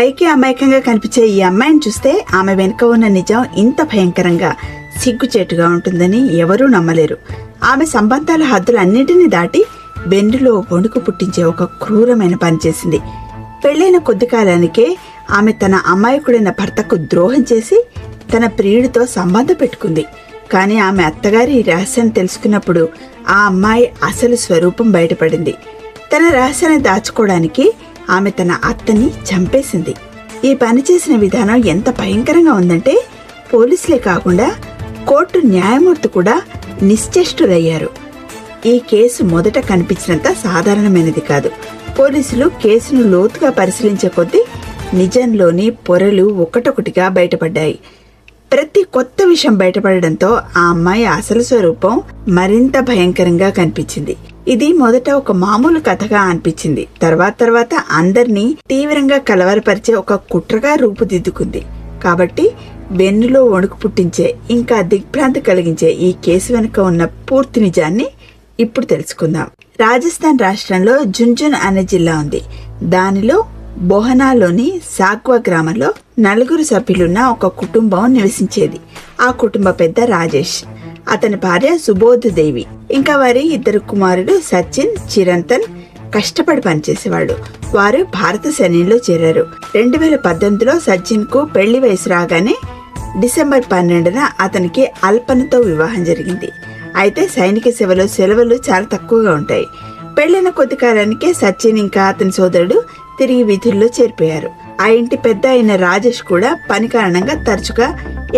పైకి అమాయకంగా కనిపించే ఈ అమ్మాయిని చూస్తే ఆమె వెనుక ఉన్న నిజం ఇంత భయంకరంగా సిగ్గుచేటుగా ఉంటుందని ఎవరూ నమ్మలేరు. ఆమె సంబంధాల హద్దులన్నింటినీ దాటి బెన్నులో వణుకు పుట్టించే ఒక క్రూరమైన పని చేసింది. పెళ్లైన కొద్ది కాలానికే ఆమె తన అమాయకుడైన భర్తకు ద్రోహం చేసి తన ప్రియుడితో సంబంధం పెట్టుకుంది. కానీ ఆమె అత్తగారి ఈ రహస్యాన్ని తెలుసుకున్నప్పుడు ఆ అమ్మాయి అసలు స్వరూపం బయటపడింది. తన రహస్యాన్ని దాచుకోవడానికి ఆమె తన అత్తని చంపేసింది. ఈ పని చేసిన విధానం ఎంత భయంకరంగా ఉందంటే పోలీసులే కాకుండా కోర్టు న్యాయమూర్తి కూడా నిశ్చేష్టులయ్యారు. ఈ కేసు మొదట కనిపించినంత సాధారణమైనది కాదు. పోలీసులు కేసును లోతుగా పరిశీలించే కొద్దీ నిజంలోని పొరలు ఒకటొకటిగా బయటపడ్డాయి. ప్రతి కొత్త విషయం బయటపడడంతో ఆ అమ్మాయి అసలు స్వరూపం మరింత భయంకరంగా కనిపించింది. ఇది మొదట ఒక మామూలు కథగా అనిపించింది. తర్వాత అందర్నీ తీవ్రంగా కలవరపరిచే ఒక కుట్రగా రూపుదిద్దుకుంది. కాబట్టి వెన్నులో వణుకు పుట్టించే ఇంకా దిగ్భ్రాంతి కలిగించే ఈ కేసు వెనుక ఉన్న పూర్తి నిజాన్ని ఇప్పుడు తెలుసుకుందాం. రాజస్థాన్ రాష్ట్రంలో జున్జున్ అనే జిల్లా ఉంది. దానిలో బోహనాలోని సాగ్వా గ్రామంలో 4 సభ్యులున్న ఒక కుటుంబం నివసించేది. ఆ కుటుంబ పెద్ద రాజేష్, అతని భార్య సుబోధ్ దేవి, ఇంకా వారి 2 కుమారుడు సచిన్, చిరంతన్ కష్టపడి పనిచేసేవాడు. వారు భారత సైన్యంలో చేరారు. 2018లో సచిన్ కు పెళ్లి వయసు రాగానే డిసెంబర్ 12న అతనికి అల్పనతో వివాహం జరిగింది. అయితే సైనిక సేవలో సెలవులు చాలా తక్కువగా ఉంటాయి. పెళ్లిన కొద్ది కాలానికే సచిన్ ఇంకా అతని సోదరుడు తిరిగి విధుల్లో చేరిపోయారు. ఆ ఇంటి పెద్ద అయిన రాజేష్ కూడా పని కారణంగా తరచుగా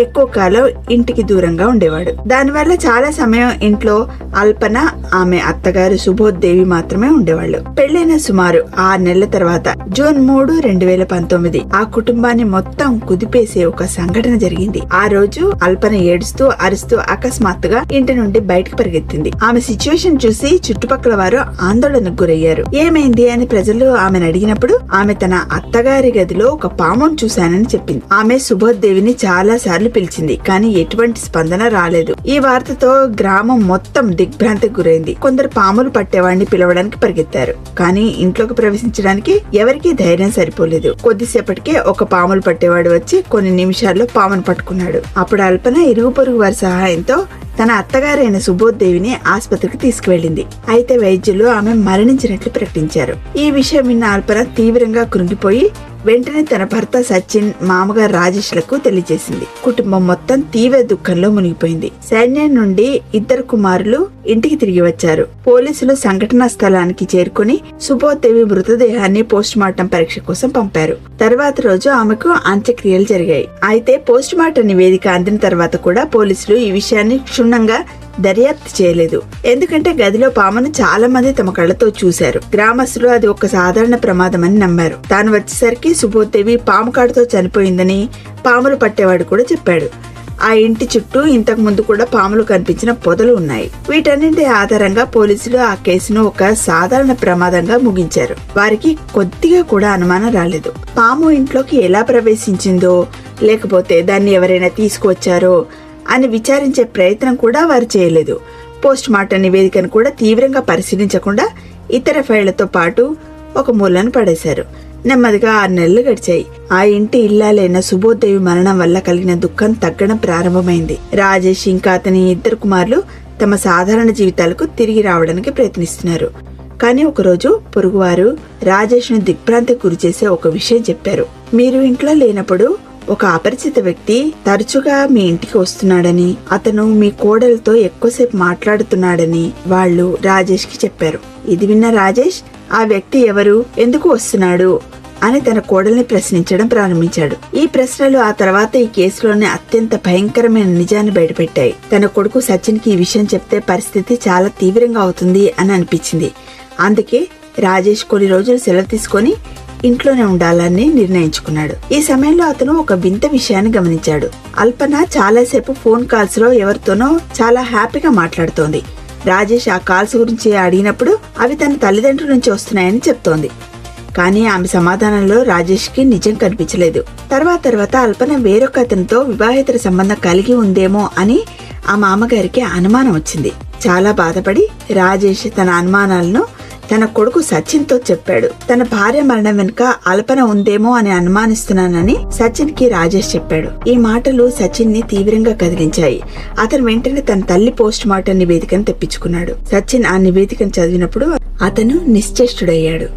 ఎక్కువ కాలం ఇంటికి దూరంగా ఉండేవాడు. దానివల్ల చాలా సమయం ఇంట్లో అల్పన, ఆమె అత్తగారు సుబోధ్ దేవి మాత్రమే ఉండేవాళ్లు. పెళ్లైన సుమారు 6 నెలల తర్వాత జూన్ 3, 2019 ఆ కుటుంబాన్ని మొత్తం కుదిపేసే ఒక సంఘటన జరిగింది. ఆ రోజు అల్పన ఏడుస్తూ అరుస్తూ అకస్మాత్తుగా ఇంటి నుండి బయటకు పరిగెత్తింది. ఆమె సిచ్యువేషన్ చూసి చుట్టుపక్కల వారు ఆందోళనకు గురయ్యారు. ఏమైంది అని ప్రజలు ఆమెను అడిగినప్పుడు ఆమె తన అత్తగారి గదిలో ఒక పామును చూశానని చెప్పింది. ఆమె సుబోధ్ దేవిని చాలా సార్లు పిలిచింది, కానీ ఎటువంటి స్పందన రాలేదు. ఈ వార్తతో గ్రామం మొత్తం దిగ్భ్రాంతికి గురైంది. కొందరు పాములు పట్టేవాడిని పిలవడానికి పరిగెత్తారు, కానీ ఇంట్లోకి ప్రవేశించడానికి ఎవరికీ ధైర్యం సరిపోలేదు. కొద్దిసేపటికే ఒక పాములు పట్టేవాడు వచ్చి కొన్ని నిమిషాల్లో పామును పట్టుకున్నాడు. అప్పుడు అల్పన ఇరుగు పొరుగు వారి సహాయంతో తన అత్తగారైన సుబోధ్ దేవిని ఆసుపత్రికి తీసుకువెళ్లింది. అయితే వైద్యులు ఆమె మరణించినట్లు ప్రకటించారు. ఈ విషయం విన్న అల్పన తీవ్రంగా కృంగిపోయి వెంటనే తన భర్త సచిన్, మామగారు రాజేష్ లకు తెలియజేసింది. కుటుంబం మొత్తం తీవ్ర దుఃఖంలో మునిగిపోయింది. సైన్యం నుండి 2 కుమారులు ఇంటికి తిరిగి వచ్చారు. పోలీసులు సంఘటనా స్థలానికి చేరుకుని సుబోధ్ దేవి మృతదేహాన్ని పోస్ట్ మార్టం పరీక్ష కోసం పంపారు. తర్వాత రోజు ఆమెకు అంత్యక్రియలు జరిగాయి. అయితే పోస్ట్ మార్టం నివేదిక అందిన తర్వాత కూడా పోలీసులు ఈ విషయాన్ని క్షుణ్ణంగా దర్యాప్తు చేయలేదు. ఎందుకంటే గదిలో పామును చాలా మంది తమ కళ్లతో చూశారు. గ్రామస్తులు అది ఒక సాధారణ ప్రమాదం అని నమ్మారు. తాను వచ్చేసరికి సుబోధ్ దేవి పాము కాటుతో చనిపోయిందని పాములు పట్టేవాడు కూడా చెప్పాడు. ఆ ఇంటి చుట్టూ ఇంతకు ముందు కూడా పాములు కనిపించిన పొదలు ఉన్నాయి. వీటన్నింటి ఆధారంగా పోలీసులు ఆ కేసును ఒక సాధారణ ప్రమాదంగా ముగించారు. వారికి కొద్దిగా కూడా అనుమానం రాలేదు. పాము ఇంట్లోకి ఎలా ప్రవేశించిందో, లేకపోతే దాన్ని ఎవరైనా తీసుకువచ్చారో అని విచారించే ప్రయత్నం కూడా వారు చేయలేదు. పోస్ట్ మార్టం నివేదికను కూడా తీవ్రంగా పరిశీలించకుండా ఇతర ఫైళ్లతో పాటు ఒక మూలను పడేశారు. నెమ్మదిగా 6 నెలలు గడిచాయి. ఆ ఇంటి ఇల్లాలైన సుబోధ్ దేవి మరణం వల్ల కలిగిన దుఃఖం తగ్గడం ప్రారంభమైంది. రాజేష్ ఇంకా అతని 2 కుమారులు తమ సాధారణ జీవితాలకు తిరిగి రావడానికి ప్రయత్నిస్తున్నారు. కానీ ఒకరోజు పొరుగువారు రాజేష్ ను దిగ్భ్రాంతికి గురిచేసే ఒక విషయం చెప్పారు. మీరు ఇంట్లో లేనప్పుడు ఒక అపరిచిత వ్యక్తి తరచుగా మీ ఇంటికి వస్తున్నాడని, అతను మీ కోడలతో ఎక్కువసేపు మాట్లాడుతున్నాడని వాళ్ళు రాజేష్ కి చెప్పారు. ఇది విన్న రాజేష్ ఆ వ్యక్తి ఎవరు, ఎందుకు వస్తున్నాడు అని తన కోడల్ని ప్రశ్నించడం ప్రారంభించాడు. ఈ ప్రశ్నలు ఆ తర్వాత ఈ కేసులోనే అత్యంత భయంకరమైన నిజాన్ని బయటపెట్టాయి. తన కొడుకు సచిన్ కి ఈ విషయం చెప్తే పరిస్థితి చాలా తీవ్రంగా అవుతుంది అని అనిపించింది. అందుకే రాజేష్ కొన్ని రోజులు సెలవు తీసుకొని ఇంట్లోనే ఉండాలని నిర్ణయించుకున్నాడు. ఈ సమయంలో అతను ఒక వింత విషయాన్ని గమనించాడు. అల్పన చాలాసేపు ఫోన్ కాల్స్ లో ఎవరితోనో చాలా హ్యాపీగా మాట్లాడుతోంది. రాజేష్ ఆ కాల్స్ గురించి అడిగినప్పుడు అవి తన తల్లిదండ్రుల నుంచి వస్తున్నాయని చెప్తోంది. కానీ ఆమె సమాధానంలో రాజేష్ కి నిజం కనిపించలేదు. తర్వాత అల్పన వేరొక అతనితో వివాహేతర సంబంధం కలిగి ఉందేమో అని ఆ మామగారికి అనుమానం వచ్చింది. చాలా బాధపడి రాజేష్ తన అనుమానాలను తన కొడుకు సచిన్ తో చెప్పాడు. తన భార్య మరణం వెనుక అల్పన ఉందేమో అని అనుమానిస్తున్నానని సచిన్ కి రాజేష్ చెప్పాడు. ఈ మాటలు సచిన్ ని తీవ్రంగా కదిలించాయి. అతను వెంటనే తన తల్లి పోస్ట్ మార్టం నివేదికను తెప్పించుకున్నాడు. సచిన్ ఆ నివేదికను చదివినప్పుడు అతను నిశ్చేష్టుడయ్యాడు.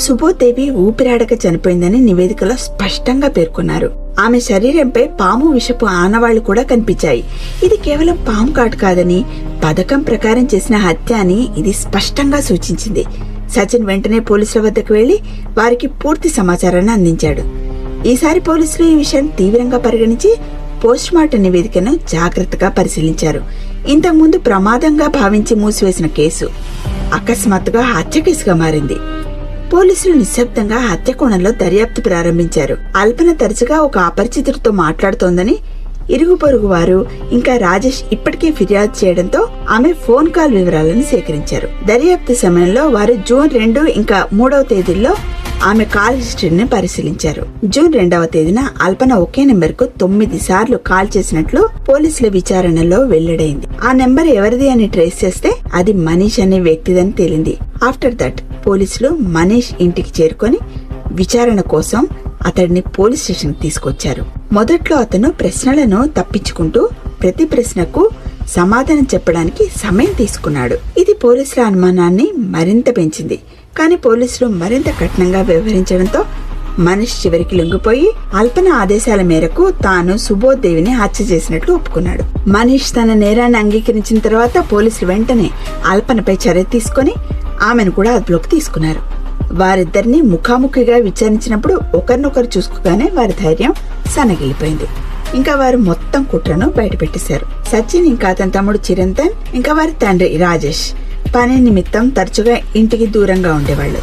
సుబోధ్-దేవి ఊపిరాడక చనిపోయిందని నివేదికలో స్పష్టంగా పేర్కొన్నారు. ఆమె శరీరంపై పాము విషపు ఆనవాళ్లు కూడా కనిపించాయి. ఇది కేవలం పాము కాటు కాదని, పథకం ప్రకారం చేసిన హత్య అని ఇది స్పష్టంగా సూచించింది. సచిన్ వెంటనే పోలీసుల వద్దకు వెళ్లి వారికి పూర్తి సమాచారాన్ని అందించాడు. ఈసారి పోలీసులు ఈ విషయాన్ని తీవ్రంగా పరిగణించి పోస్ట్ మార్టం నివేదికను జాగ్రత్తగా పరిశీలించారు. ఇంతకుముందు ప్రమాదంగా భావించి మూసివేసిన కేసు అకస్మాత్తుగా హత్య కేసుగా మారింది. పోలీసులు నిశ్శబ్దంగా హత్య కోణంలో దర్యాప్తు ప్రారంభించారు. అల్పన తరచుగా ఒక అపరిచితుడితో మాట్లాడుతోందని ఇరుగు పొరుగు వారు ఇంకా రాజేష్ ఇప్పటికే ఫిర్యాదు చేయడంతో ఆమె ఫోన్ కాల్ వివరాలను సేకరించారు. దర్యాప్తు సమయంలో వారు జూన్ 2 ఇంకా 3వ తేదీల్లో ఆమె కాల్ హిస్టరీని పరిశీలించారు. జూన్ 2వ తేదీన అల్పన ఒకే నెంబర్ కు 9 సార్లు కాల్ చేసినట్లు పోలీసుల విచారణలో వెల్లడైంది. ఆ నెంబర్ ఎవరిది అని ట్రేస్ చేస్తే అది మనీష్ అనే వ్యక్తిదని తేలింది. ఆఫ్టర్ దట్ పోలీసులు మనీష్ ఇంటికి చేరుకొని విచారణ కోసం అతడిని పోలీస్ స్టేషన్ తీసుకొచ్చారు. మొదట్లో అతను ప్రశ్నలను తప్పించుకుంటూ ప్రతి ప్రశ్నకు సమాధానం చెప్పడానికి సమయం తీసుకున్నాడు. ఇది పోలీసుల అనుమానాన్ని మరింత పెంచింది. కానీ పోలీసులు మరింత కఠినంగా వ్యవహరించడంతో మనీష్ చివరికి లొంగిపోయి అల్పన ఆదేశాల మేరకు తాను సుబోధ్-దేవిని హత్య చేసినట్లు ఒప్పుకున్నాడు. మనీష్ తన నేరాన్ని అంగీకరించిన తర్వాత పోలీసులు వెంటనే అల్పనపై చర్య తీసుకుని ఆమెను కూడా అదుపులోకి తీసుకున్నారు. వారిద్దరిని ముఖాముఖిగా విచారించినప్పుడు ఒకరినొకరు చూసుకోగానే వారి ధైర్యం సన్నగిలిపోయింది. ఇంకా వారు మొత్తం కుట్రను బయటపెట్టేశారు. సచిన్ ఇంకా అతని తమ్ముడు చిరంతన్ ఇంకా వారి తండ్రి రాజేష్ పని నిమిత్తం తరచుగా ఇంటికి దూరంగా ఉండేవాళ్లు.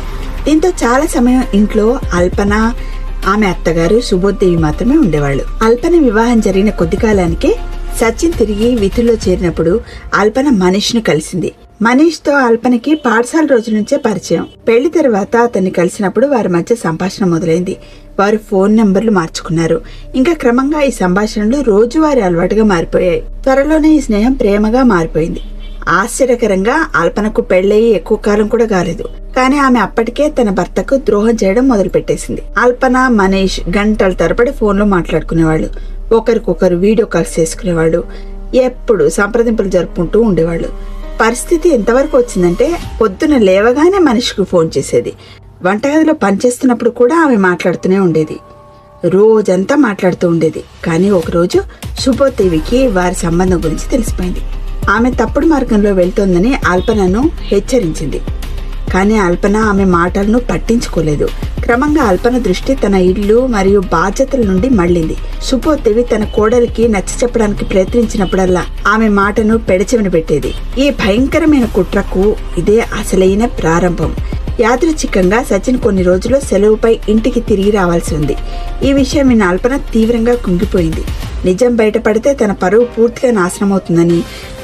దీంతో చాలా సమయం ఇంట్లో అల్పన, ఆమె అత్తగారు సుబోధ్-దేవి మాత్రమే ఉండేవాళ్లు. అల్పన వివాహం జరిగిన కొద్ది కాలానికే సచిన్ తిరిగి విధుల్లో చేరినప్పుడు అల్పన మనీష్ ను కలిసింది. మనీష్ తో అల్పనకి పాఠశాల రోజుల నుంచే పరిచయం. పెళ్లి తర్వాత అతన్ని కలిసినప్పుడు వారి మధ్య సంభాషణ మొదలైంది. వారు ఫోన్ నంబర్లు మార్చుకున్నారు. ఇంకా క్రమంగా ఈ సంభాషణలు రోజువారీ అలవాటుగా మారిపోయాయి. త్వరలోనే ఈ స్నేహం ప్రేమగా మారిపోయింది. ఆశ్చర్యకరంగా అల్పనకు పెళ్లయ్యి ఎక్కువ కాలం కూడా కాలేదు. కానీ ఆమె అప్పటికే తన భర్తకు ద్రోహం చేయడం మొదలు పెట్టేసింది. అల్పన, మనీష్ గంటల తరబడి ఫోన్లో మాట్లాడుకునేవాళ్లు. ఒకరికొకరు వీడియో కాల్స్ చేసుకునేవాళ్లు. ఎప్పుడు సంప్రదింపులు జరుపుకుంటూ ఉండేవాళ్లు. పరిస్థితి ఎంతవరకు వచ్చిందంటే పొద్దున లేవగానే మనీష్కు ఫోన్ చేసేది. వంటగదిలో పనిచేస్తున్నప్పుడు కూడా ఆమె మాట్లాడుతూనే ఉండేది. రోజంతా మాట్లాడుతూ ఉండేది. కానీ ఒకరోజు సుబోధ్-దేవికి వారి సంబంధం గురించి తెలిసిపోయింది. ఆమె తప్పుడు మార్గంలో వెళ్తోందని అల్పనను హెచ్చరించింది. కానీ అల్పన ఆమె మాటలను పట్టించుకోలేదు. క్రమంగా అల్పన దృష్టి తన ఇల్లు మరియు బాధ్యతల నుండి మళ్లింది. సుబోధ్-దేవి తన కోడలికి నచ్చ చెప్పడానికి ప్రయత్నించినప్పుడల్లా ఆమె మాటను పెడచెవిన పెట్టేది. ఈ భయంకరమైన కుట్రకు ఇదే అసలైన ప్రారంభం. యాదృచ్ఛికంగా సచిన్ కొన్ని రోజులు సెలవుపై ఇంటికి తిరిగి రావాల్సి ఉంది. ఈ విషయం విన్న అల్పన తీవ్రంగా కుంగిపోయింది. నిజం బయటపడితే తన పరువు పూర్తిగా నాశనమవుతుందని,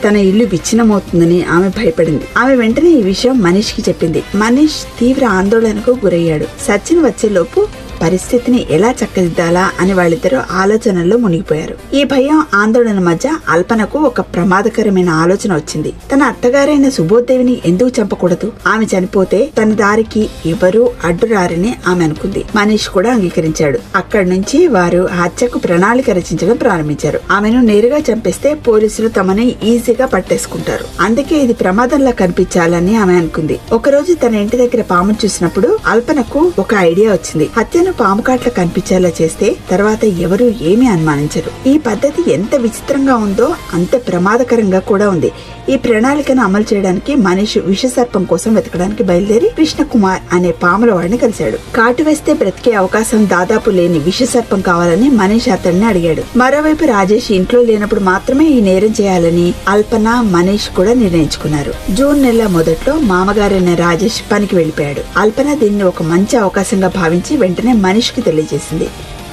తన ఇల్లు విచ్ఛిన్నమవుతుందని ఆమె భయపడింది. ఆమె వెంటనే ఈ విషయం మనీష్కి చెప్పింది. మనీష్ తీవ్ర ఆందోళనకు గురయ్యాడు. సచిన్ వచ్చేలోపు పరిస్థితిని ఎలా చక్కదిద్దాలా అని వాళ్ళిద్దరూ ఆలోచనల్లో మునిగిపోయారు. ఈ భయం, ఆందోళన మధ్య అల్పనకు ఒక ప్రమాదకరమైన ఆలోచన వచ్చింది. తన అత్తగారైన సుబోధ్-దేవిని ఎందుకు చంపకూడదు? ఆమె చనిపోతే తన దారికి ఎవరూ అడ్డురారని ఆమె అనుకుంది. మనీష్ కూడా అంగీకరించాడు. అక్కడి నుంచి వారు హత్యకు ప్రణాళిక రచించడం ప్రారంభించారు. ఆమెను నేరుగా చంపేస్తే పోలీసులు తమని ఈజీగా పట్టేసుకుంటారు. అందుకే ఇది ప్రమాదంలా కనిపించాలని ఆమె అనుకుంది. ఒకరోజు తన ఇంటి దగ్గర పాము చూసినప్పుడు అల్పనకు ఒక ఐడియా వచ్చింది. హత్యను పాము కాట్ల కనిపించేలా చేస్తే తర్వాత ఎవరు ఏమీ అనుమానించరు. ఈ పద్ధతి ఎంత విచిత్రంగా ఉందో అంత ప్రమాదకరంగా కూడా ఉంది. ఈ ప్రణాళికను అమలు చేయడానికి మనీష్ విషసర్పం కోసం వెతకడానికి బయలుదేరి కృష్ణకుమార్ అనే పాముల వాడిని కలిశాడు. కాటు వేస్తే బ్రతికే అవకాశం దాదాపు లేని విషసర్పం కావాలని మనీష్ అతన్ని అడిగాడు. మరోవైపు రాజేష్ ఇంట్లో లేనప్పుడు మాత్రమే ఈ నేరం చేయాలని అల్పన, మనీష్ కూడా నిర్ణయించుకున్నారు. జూన్ నెల మొదట్లో మామగారైన రాజేష్ పనికి వెళ్లిపోయాడు. అల్పన దీన్ని ఒక మంచి అవకాశంగా భావించి వెంటనే మనీష్ కి తెలియజేసింది.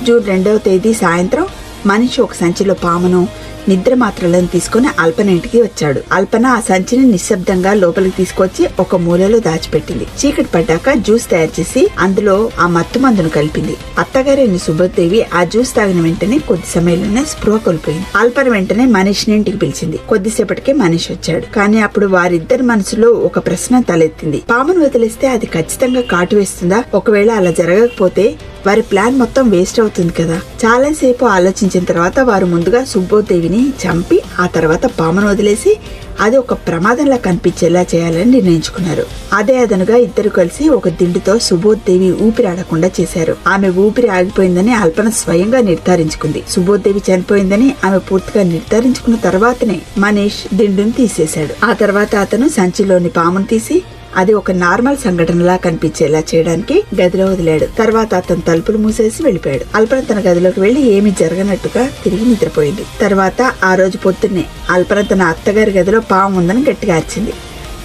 జూన్ 2వ తేదీ సాయంత్రం మనీష్ ఒక సంచిలో పామును, నిద్ర మాత్రలను తీసుకుని అల్పన ఇంటికి వచ్చాడు. అల్పన ఆ సంచిని నిశ్శబ్దంగా లోపలికి తీసుకొచ్చి ఒక మూలలో దాచిపెట్టింది. చీకటి పడ్డాక జ్యూస్ తయారు చేసి అందులో ఆ మత్తు మందును కలిపింది. అత్తగారైన సుభద్రదేవి ఆ జ్యూస్ తాగిన వెంటనే కొద్ది సమయంలోనే స్పృహ కోల్పోయింది. అల్పన వెంటనే మనీష్ని ఇంటికి పిలిచింది. కొద్దిసేపటికే మనీష్ వచ్చాడు. కానీ అప్పుడు వారిద్దరి మనసులో ఒక ప్రశ్న తలెత్తింది. పామును వదిలేస్తే అది ఖచ్చితంగా కాటు వేస్తుందా? ఒకవేళ అలా జరగకపోతే వారి ప్లాన్ మొత్తం వేస్ట్ అవుతుంది కదా. చాలాసేపు ఆలోచించిన తర్వాత వారు ముందుగా సుబ్బోదేవిని చంపి ఆ తర్వాత పామును వదిలేసి అది ఒక ప్రమాదంలా కనిపించేలా చేయాలని నిర్ణయించుకున్నారు. అదే అదనుగా ఇద్దరు కలిసి ఒక దిండుతో సుబోధేవి ఊపిరాడకుండా చేశారు. ఆమె ఊపిరి ఆగిపోయిందని అల్పన స్వయంగా నిర్ధారించుకుంది. సుబోధేవి చనిపోయిందని ఆమె పూర్తిగా నిర్ధారించుకున్న తర్వాతనే మనీష్ దిండును తీసేశాడు. ఆ తర్వాత అతను సంచిలోని పామును తీసి అది ఒక నార్మల్ సంఘటనలా కనిపించేలా చేయడానికి గదిలో వదిలాడు. తర్వాత అతను తలుపులు మూసేసి వెళ్లిపోయాడు. అల్పన తన గదిలోకి వెళ్లి ఏమీ జరగనట్టుగా తిరిగి నిద్రపోయింది. తర్వాత ఆ రోజు పొద్దున్నే అల్పన తన అత్తగారి గదిలో పాము ఉందని గట్టిగా అరిచింది.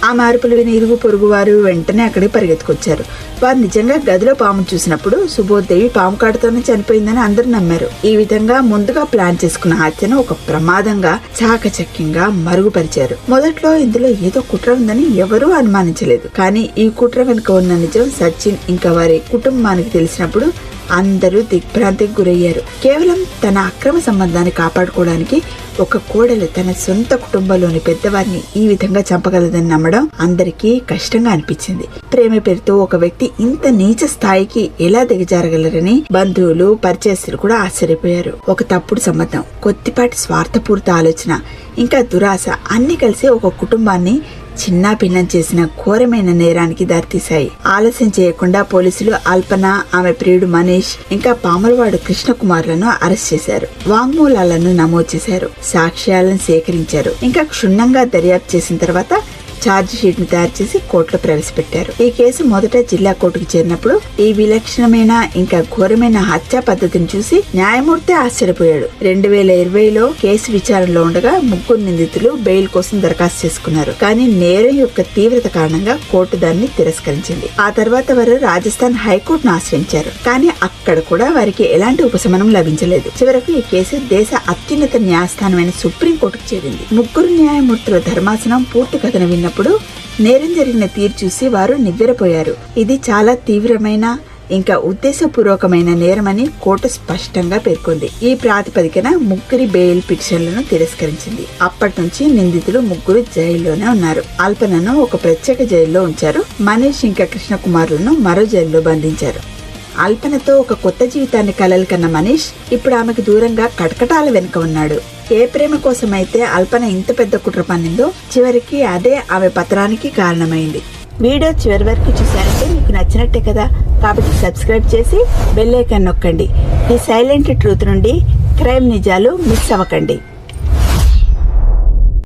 ఆ మార్పులు విని ఇరుగు పొరుగు వారు వెంటనే అక్కడికి పరిగెత్తుకొచ్చారు. వారు నిజంగా గదిలో పాము చూసినప్పుడు సుబోధేవి పాము కాటుతోనే చనిపోయిందని అందరూ నమ్మారు. ఈ విధంగా ముందుగా ప్లాన్ చేసుకున్న హత్యను ఒక ప్రమాదంగా చాకచక్యంగా మరుగుపరిచారు. మొదట్లో ఇందులో ఏదో కుట్ర ఉందని ఎవరూ అనుమానించలేదు. కానీ ఈ కుట్ర వెనుక ఉన్న నిజం సచిన్ ఇంకా వారి కుటుంబానికి తెలిసినప్పుడు అందరూ దిగ్భ్రాంతికి గురయ్యారు. కేవలం తన అక్రమ సంబంధాన్ని కాపాడుకోవడానికి ఒక కోడలు తన సొంత కుటుంబంలోని పెద్దవారిని ఈ విధంగా చంపగలదని నమ్మడం అందరికీ కష్టంగా అనిపించింది. ప్రేమ పేరుతో ఒక వ్యక్తి ఇంత నీచ స్థాయికి ఎలా దిగజారగలరని బంధువులు పరిచయస్తులు కూడా ఆశ్చర్యపోయారు. ఒక తప్పుడు సంబంధం, కొద్దిపాటి స్వార్థపూరిత ఆలోచన, ఇంకా దురాశ అన్ని కలిసి ఒక కుటుంబాన్ని చిన్నా భిన్నం చేసిన ఘోరమైన నేరానికి దారితీశాయి. ఆలస్యం చేయకుండా పోలీసులు అల్పన, ఆమె ప్రియుడు మనీష్ ఇంకా పాములవాడు కృష్ణకుమార్లను అరెస్ట్ చేశారు. వాంగ్మూలాలను నమోదు చేశారు. సాక్ష్యాలను సేకరించారు. ఇంకా క్షుణ్ణంగా దర్యాప్తు చేసిన తర్వాత ఛార్జ్ షీట్ ను తయారు చేసి కోర్టులో ప్రవేశపెట్టారు. ఈ కేసు మొదట జిల్లా కోర్టుకు చేరినప్పుడు ఈ విలక్షణమైన ఇంకా ఘోరమైన హత్యా పద్ధతిని చూసి న్యాయమూర్తి ఆశ్చర్యపోయాడు. 2020లో కేసు విచారణలో ఉండగా 3 నిందితులు బెయిల్ కోసం దరఖాస్తు చేసుకున్నారు. కానీ నేరం యొక్క తీవ్రత కారణంగా కోర్టు దాన్ని తిరస్కరించింది. ఆ తర్వాత వారు రాజస్థాన్ హైకోర్టును ఆశ్రయించారు. కానీ అక్కడ కూడా వారికి ఎలాంటి ఉపశమనం లభించలేదు. చివరకు ఈ కేసు దేశ అత్యున్నత న్యాయస్థానమైన సుప్రీంకోర్టుకు చేరింది. 3 న్యాయమూర్తుల ధర్మాసనం పూర్తి కథను విన్నప్పుడు నేరం జరిగిన తీరు చూసి వారు నివ్వెరపోయారు. ఇది చాలా తీవ్రమైన ఇంకా ఉద్దేశపూర్వకమైన నేరమని కోర్టు స్పష్టంగా పేర్కొంది. ఈ ప్రాతిపదికన 3 బెయిల్ పిటిషన్లను తిరస్కరించింది. అప్పటి నుంచి నిందితులు 3 జైల్లోనే ఉన్నారు. అల్పనను ఒక ప్రత్యేక జైల్లో ఉంచారు. మనీష్ ఇంకా కృష్ణకుమార్లను మరో జైల్లో బంధించారు. అల్పనతో ఒక కొత్త జీవితాన్ని కలలు కన్న మనీష్ ఇప్పుడు ఆమెకు దూరంగా కటకటాల వెనుక ఉన్నాడు. ఏ ప్రేమ కోసమైతే అల్పన ఇంత పెద్ద కుట్ర పన్నిందో చివరికి అదే ఆమె పతనానికి కారణమైంది. వీడియో చివరి వరకు చూసారంటే మీకు నచ్చినట్టే కదా. కాబట్టి సబ్స్క్రైబ్ చేసి బెల్ ఐకాన్ నొక్కండి. ది సైలెంట్ ట్రూత్ నుండి క్రైమ్ నిజాలు మిస్ అవ్వకండి.